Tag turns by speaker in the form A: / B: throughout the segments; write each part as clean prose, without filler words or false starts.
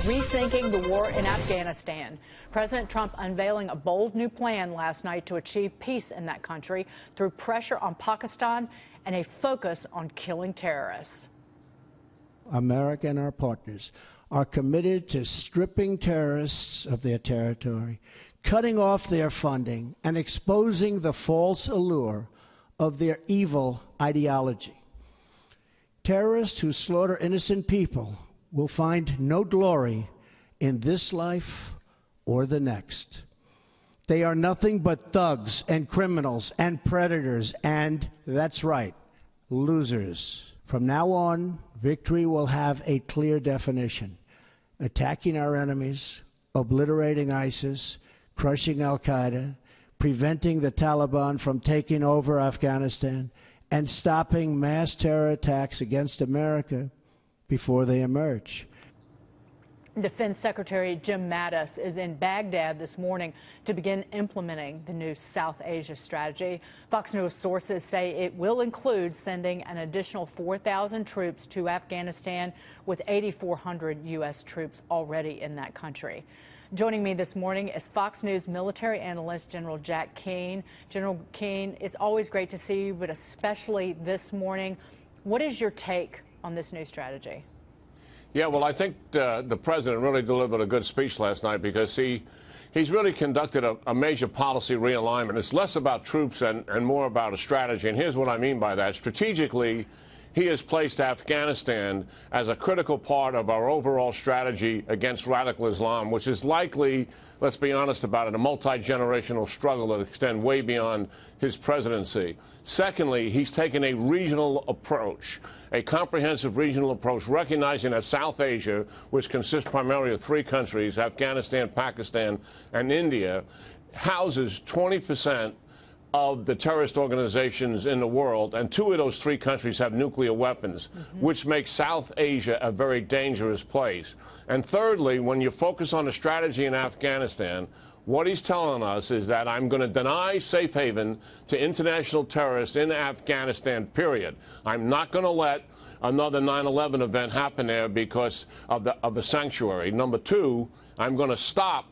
A: Rethinking the war in Afghanistan. President Trump unveiling a bold new plan last night to achieve peace in that country through pressure on Pakistan and a focus on killing terrorists.
B: America and our partners are committed to stripping terrorists of their territory, cutting off their funding, and exposing the false allure of their evil ideology. Terrorists who slaughter innocent people will find no glory in this life or the next. They are nothing but thugs and criminals and predators and, that's right, losers. From now on, victory will have a clear definition: attacking our enemies, obliterating ISIS, crushing al-Qaeda, preventing the Taliban from taking over Afghanistan, and stopping mass terror attacks against America before they emerge.
A: Defense Secretary Jim Mattis is in Baghdad this morning to begin implementing the new South Asia strategy. Fox News sources say it will include sending an additional 4,000 troops to Afghanistan, with 8,400 U.S. troops already in that country. Joining me this morning is Fox News military analyst General Jack Keane. General Keane, it's always great to see you, but especially this morning. What is your take on this new strategy?
C: Yeah, well, I think the president really delivered a good speech last night, because he's really conducted a major policy realignment. It's less about troops and more about a strategy, and here's what I mean by that. Strategically, he has placed Afghanistan as a critical part of our overall strategy against radical Islam, which is likely, let's be honest about it, a multi-generational struggle that extends way beyond his presidency. Secondly, he's taken a regional approach, a comprehensive regional approach, recognizing that South Asia, which consists primarily of three countries, Afghanistan, Pakistan, and India, houses 20% of the terrorist organizations in the world, and two of those three countries have nuclear weapons, which makes South Asia a very dangerous place. And thirdly, when you focus on the strategy in Afghanistan, what he's telling us is that I'm going to deny safe haven to international terrorists in Afghanistan, period. I'm not going to let another 9/11 event happen there because of the sanctuary. Number two, I'm going to stop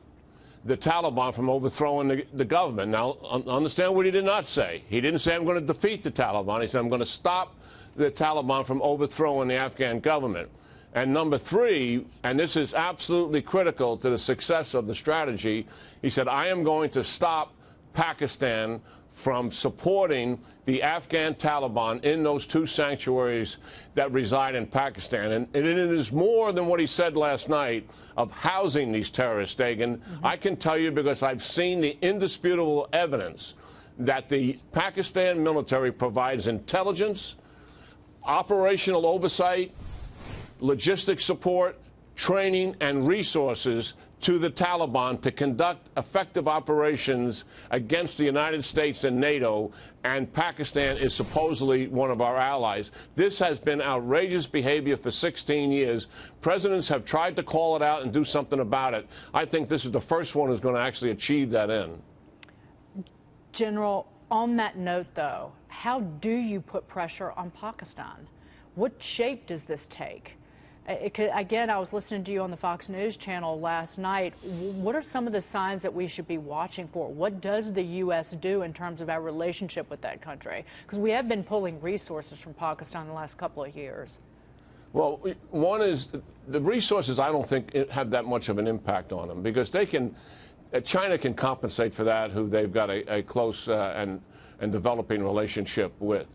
C: the Taliban from overthrowing the government. Now, understand what he did not say. He didn't say I'm going to defeat the Taliban. He said I'm going to stop the Taliban from overthrowing the Afghan government. And number three, and this is absolutely critical to the success of the strategy, he said, I am going to stop Pakistan from supporting the Afghan Taliban in those two sanctuaries that reside in Pakistan. And it is more than what he said last night of housing these terrorists, Dagan. I can tell you, because I've seen the indisputable evidence that the Pakistan military provides intelligence, operational oversight, logistic support, training, and resources to the Taliban to conduct effective operations against the United States and NATO, and Pakistan is supposedly one of our allies. This has been outrageous behavior for 16 years. Presidents have tried to call it out and do something about it. I think this is the first one who's going to actually achieve that end.
A: General, on that note, though, how do you put pressure on Pakistan? What shape does this take? Again, I was listening to you on the Fox News channel last night. What are some of the signs that we should be watching for? What does the U.S. do in terms of our relationship with that country? Because we have been pulling resources from Pakistan in the last couple of years.
C: Well, one is the resources. I don't think have that much of an impact on them, because they can. China can compensate for that, who they've got a close and developing relationship with.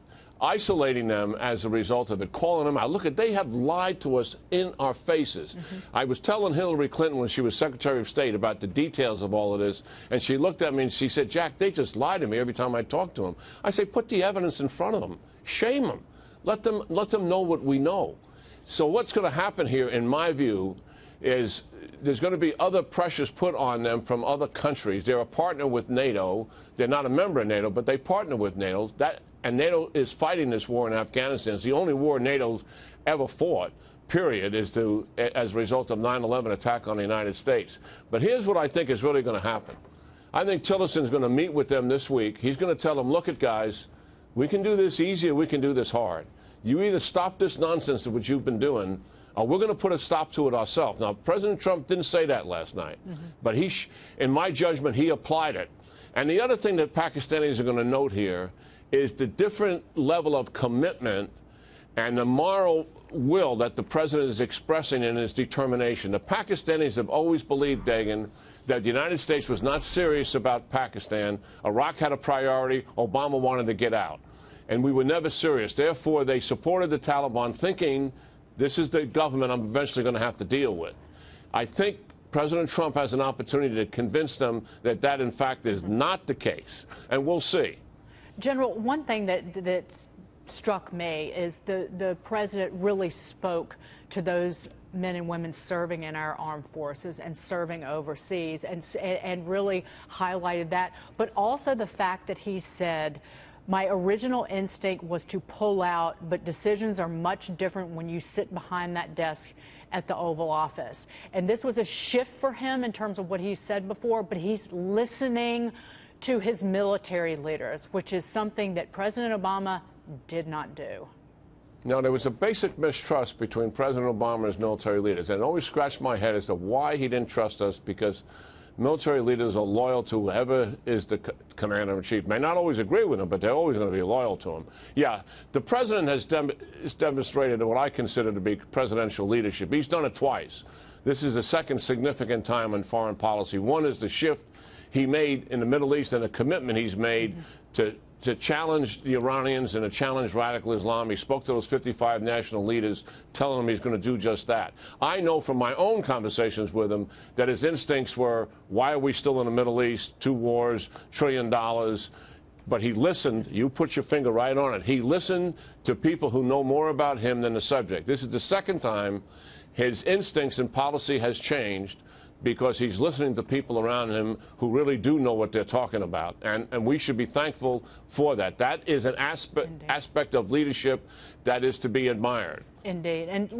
C: Isolating them as a result of it, calling them out. Look, they have lied to us in our faces. I was telling Hillary Clinton when she was Secretary of State about the details of all of this, and she looked at me and she said, Jack, they just lie to me every time I talk to them. I say, put the evidence in front of them. Shame them. Let them know what we know. So what's going to happen here, in my view, is there's going to be other pressures put on them from other countries. They're a partner with NATO. They're not a member of NATO, but they partner with NATO. And NATO is fighting this war in Afghanistan. It's the only war NATO's ever fought, period, as a result of 9/11 attack on the United States. But here's what I think is really going to happen. I think Tillerson's going to meet with them this week. He's going to tell them, look, guys, we can do this easy or we can do this hard. You either stop this nonsense of what you've been doing, We're going to put a stop to it ourselves. Now, President Trump didn't say that last night, but in my judgment, he applied it. And the other thing that Pakistanis are going to note here is the different level of commitment and the moral will that the president is expressing in his determination. The Pakistanis have always believed, Dagan, that the United States was not serious about Pakistan. Iraq had a priority. Obama wanted to get out. And we were never serious. Therefore, they supported the Taliban, thinking this is the government I'm eventually going to have to deal with. I think President Trump has an opportunity to convince them that that, in fact, is not the case. And we'll see.
A: General, one thing that struck me is the president really spoke to those men and women serving in our armed forces and serving overseas and really highlighted that, but also the fact that he said, my original instinct was to pull out, but decisions are much different when you sit behind that desk at the Oval Office. And this was a shift for him in terms of what he said before, but he's listening to his military leaders, which is something that President Obama did not do.
C: No, there was a basic mistrust between President Obama and his military leaders. And it always scratched my head as to why he didn't trust us, because military leaders are loyal to whoever is the commander-in-chief. May not always agree with him, but they're always going to be loyal to him. Yeah, the president has demonstrated what I consider to be presidential leadership. He's done it twice. This is the second significant time in foreign policy. One is the shift he made in the Middle East and the commitment he's made to challenge the Iranians and to challenge radical Islam. He spoke to those 55 national leaders, telling them he's going to do just that. I know from my own conversations with him that his instincts were, why are we still in the Middle East? 2 wars, $1 trillion. But he listened. You put your finger right on it. He listened to people who know more about him than the subject. This is the second time his instincts and policy has changed, because he's listening to people around him who really do know what they're talking about. And we should be thankful for that. That is an aspect of leadership that is to be admired.
A: Indeed. And